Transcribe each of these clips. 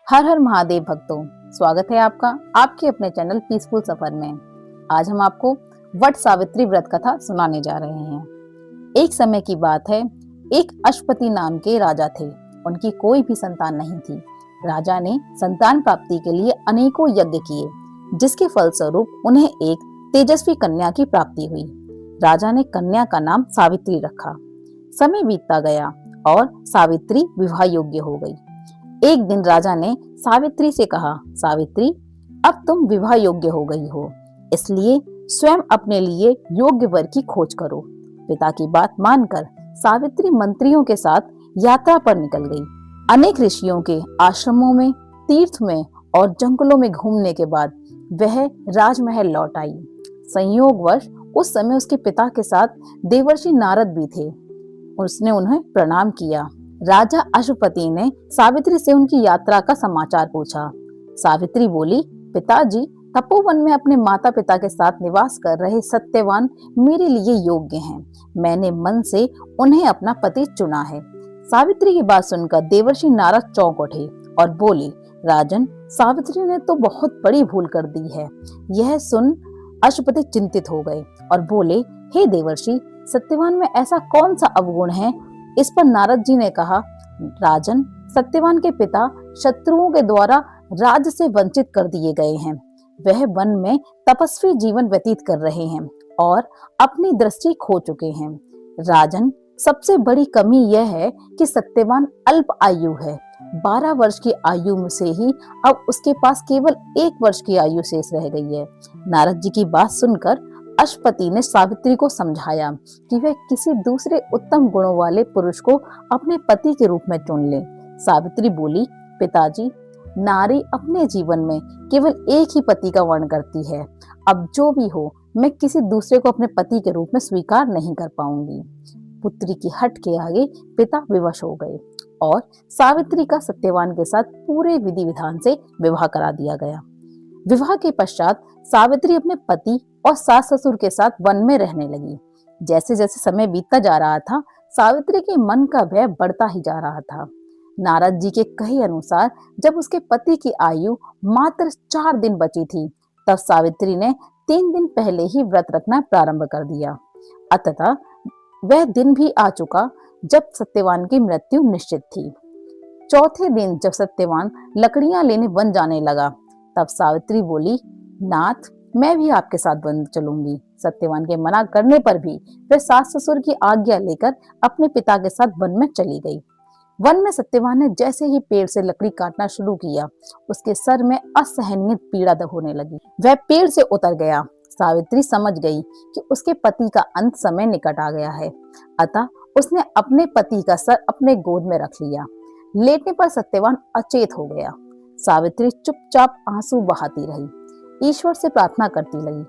हर हर महादेव भक्तों, स्वागत है आपका आपके अपने चैनल पीसफुल सफर में। आज हम आपको वट सावित्री व्रत कथा सुनाने जा रहे हैं। एक समय की बात है, एक अश्वपति नाम के राजा थे। उनकी कोई भी संतान नहीं थी। राजा ने संतान प्राप्ति के लिए अनेकों यज्ञ किए, जिसके फलस्वरूप उन्हें एक तेजस्वी कन्या की प्राप्ति हुई। राजा ने कन्या का नाम सावित्री रखा। समय बीतता गया और सावित्री विवाह योग्य हो गई। एक दिन राजा ने सावित्री से कहा, सावित्री, अब तुम विवाह योग्य हो गई हो, इसलिए स्वयं अपने लिए योग्य वर की खोज करो। पिता की बात मानकर सावित्री मंत्रियों के साथ यात्रा पर निकल गई। अनेक ऋषियों के आश्रमों में, तीर्थ में और जंगलों में घूमने के बाद वह राजमहल लौट आई। संयोगवश उस समय उसके पिता के साथ देवर्षि नारद भी थे। उसने उन्हें प्रणाम किया। राजा अश्वपति ने सावित्री से उनकी यात्रा का समाचार पूछा। सावित्री बोली, पिताजी, तपोवन में अपने माता पिता के साथ निवास कर रहे सत्यवान मेरे लिए योग्य हैं। मैंने मन से उन्हें अपना पति चुना है। सावित्री की बात सुनकर देवर्षि नारद चौंक उठे और बोले, राजन, सावित्री ने तो बहुत बड़ी भूल कर दी है। यह सुन अश्वपति चिंतित हो गए और बोले, हे देवर्षि, सत्यवान में ऐसा कौन सा अवगुण है? इस पर नारद जी ने कहा, राजन, सत्यवान के पिता शत्रुओं के द्वारा राज्य से वंचित कर दिए गए हैं। वह वन में तपस्वी जीवन व्यतीत कर रहे हैं और अपनी दृष्टि खो चुके हैं। राजन, सबसे बड़ी कमी यह है कि सत्यवान अल्प आयु है। 12 वर्ष की आयु से ही अब उसके पास केवल 1 वर्ष की आयु शेष रह गई है। नारद जी की बात सुनकर अश्वपति ने सावित्री को समझाया कि वह किसी दूसरे उत्तम गुणों वाले पुरुष को अपने पति के रूप में चुन ले। सावित्री बोली, पिताजी, नारी अपने जीवन में केवल एक ही पति का वर्ण करती है। अब जो भी हो, मैं किसी दूसरे को अपने पति के रूप में स्वीकार नहीं कर पाऊंगी। पुत्री की हट के आगे पिता विवश हो गए और सावित्री का सत्यवान के साथ पूरे विधि विधान से विवाह करा दिया गया। विवाह के पश्चात सावित्री अपने पति और सास ससुर के साथ वन में रहने लगी। जैसे जैसे समय बीतता जा रहा था, सावित्री के मन का भय बढ़ता ही जा रहा था। नारद जी के कहे अनुसार जब उसके पति की आयु मात्र 4 दिन बची थी, तब सावित्री ने 3 दिन पहले ही व्रत रखना प्रारंभ कर दिया। अतः वह दिन भी आ चुका जब सत्यवान की मृत्यु निश्चित थी। चौथे दिन जब सत्यवान लकड़ियां लेने वन जाने लगा, तब सावित्री बोली, नाथ, मैं भी आपके साथ वन चलूंगी। सत्यवान के मना करने पर भी वह सास ससुर की आज्ञा लेकर अपने पिता के साथ वन में चली गई। वन में सत्यवान ने जैसे ही पेड़ से लकड़ी काटना शुरू किया, उसके सर में असहनीय पीड़ा होने लगी। वह पेड़ से उतर गया। सावित्री समझ गई कि उसके पति का अंत समय निकट आ गया है। अतः उसने अपने पति का सर अपने गोद में रख लिया। लेटने पर सत्यवान अचेत हो गया। सावित्री चुपचाप आंसू बहाती रही, ईश्वर से प्रार्थना करती लगी।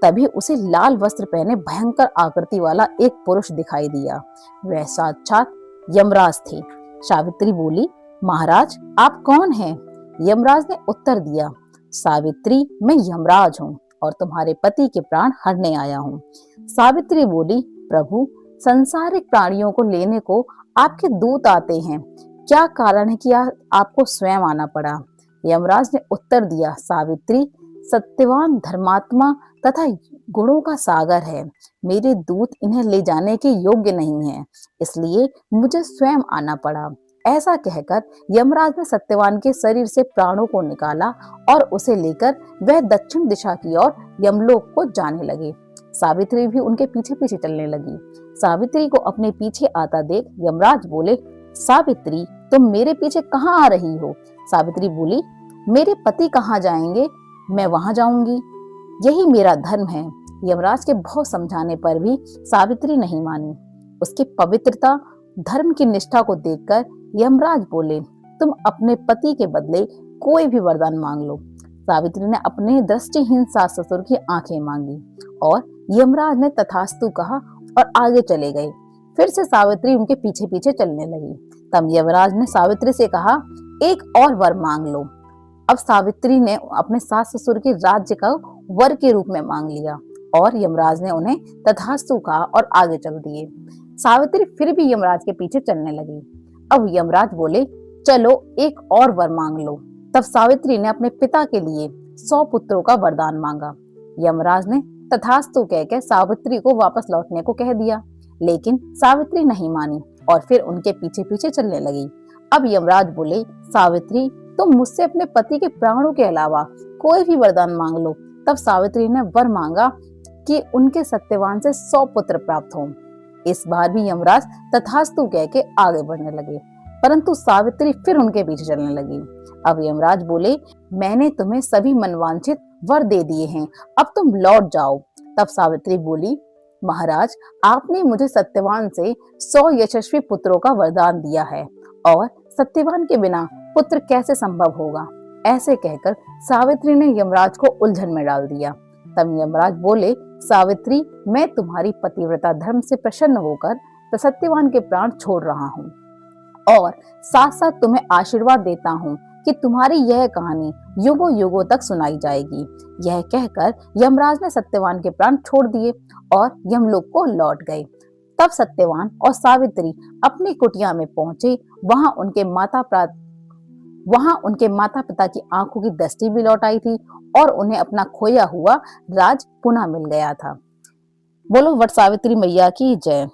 तभी उसे लाल वस्त्र पहने भयंकर आकृति वाला एक पुरुष दिखाई दिया। वह साक्षात यमराज थे। सावित्री बोली, महाराज, आप कौन हैं? यमराज ने उत्तर दिया, सावित्री, मैं यमराज हूँ और तुम्हारे पति के प्राण हरने आया हूँ। सावित्री बोली, प्रभु, संसारिक प्राणियों को लेने को आपके दूत आते हैं, क्या कारण है कि आपको स्वयं आना पड़ा? यमराज ने उत्तर दिया, सावित्री, सत्यवान धर्मात्मा तथा गुणों का सागर है। मेरे दूत इन्हें ले जाने के योग्य नहीं हैं, इसलिए मुझे स्वयं आना पड़ा। ऐसा कहकर यमराज ने सत्यवान के शरीर से प्राणों को निकाला और उसे लेकर वह दक्षिण दिशा की ओर यमलोक को जाने लगे। सावित्री भी उनके पीछे पीछे चलने लगी। सावित्री को अपने पीछे आता देख यमराज बोले, सावित्री, तुम मेरे पीछे कहाँ आ रही हो? सावित्री बोली, मेरे पति कहाँ जाएंगे, मैं वहां जाऊंगी, यही मेरा धर्म है। यमराज के बहुत समझाने पर भी सावित्री नहीं मानी। उसकी पवित्रता, धर्म की निष्ठा को देखकर यमराज बोले, तुम अपने पति के बदले कोई भी वरदान मांग लो। सावित्री ने अपने दृष्टिहीन सास ससुर की आंखें मांगी और यमराज ने तथास्तु कहा और आगे चले गए। फिर से सावित्री उनके पीछे पीछे चलने लगी। तब यमराज ने सावित्री से कहा, एक और वर मांग लो। अब सावित्री ने अपने सास ससुर के राज्य का वर के रूप में मांग लिया और यमराज ने उन्हें तथास्तु कहा और आगे चल दिए। सावित्री फिर भी यमराज के पीछे चलने लगी। अब यमराज बोले, चलो एक और वर मांग लो। तब सावित्री ने अपने पिता के लिए 100 पुत्रों का वरदान मांगा। यमराज ने तथास्तु कहकर सावित्री को वापस लौटने को कह दिया, लेकिन सावित्री नहीं मानी और फिर उनके पीछे पीछे चलने लगी। अब यमराज बोले, सावित्री तुम मुझसे अपने पति के प्राणों के अलावा कोई भी वरदान मांग लो। तब सावित्री ने वर मांगा कि उनके सत्यवान से 100 पुत्र प्राप्त हों। इस बार भी यमराज तथास्तु कह के आगे बढ़ने लगे, परंतु सावित्री फिर उनके पीछे चलने लगी। अब यमराज बोले, मैंने तुम्हें सभी मनवांछित वर दे दिए हैं, अब तुम लौट जाओ। तब सावित्री बोली, महाराज आपने मुझे सत्यवान से 100 यशस्वी पुत्रों का वरदान दिया है और सत्यवान के बिना पुत्र कैसे संभव होगा। ऐसे कहकर सावित्री ने यमराज को उलझन में डाल दिया। तब यमराज बोले, सावित्री मैं तुम्हारी पतिव्रता धर्म से प्रसन्न होकर सत्यवान के प्राण छोड़ रहा हूँ और साथ साथ तुम्हें आशीर्वाद देता हूँ कि तुम्हारी यह कहानी युगों युगों तक सुनाई जाएगी। यह कहकर यमराज ने सत्यवान के प्राण छोड़ दिए और यमलोक को लौट गए। तब सत्यवान और सावित्री अपनी कुटिया में पहुंचे। वहां उनके माता पिता की आंखों की दृष्टि भी लौट आई थी और उन्हें अपना खोया हुआ राज पुनः मिल गया था। बोलो वट सावित्री मैया की जय।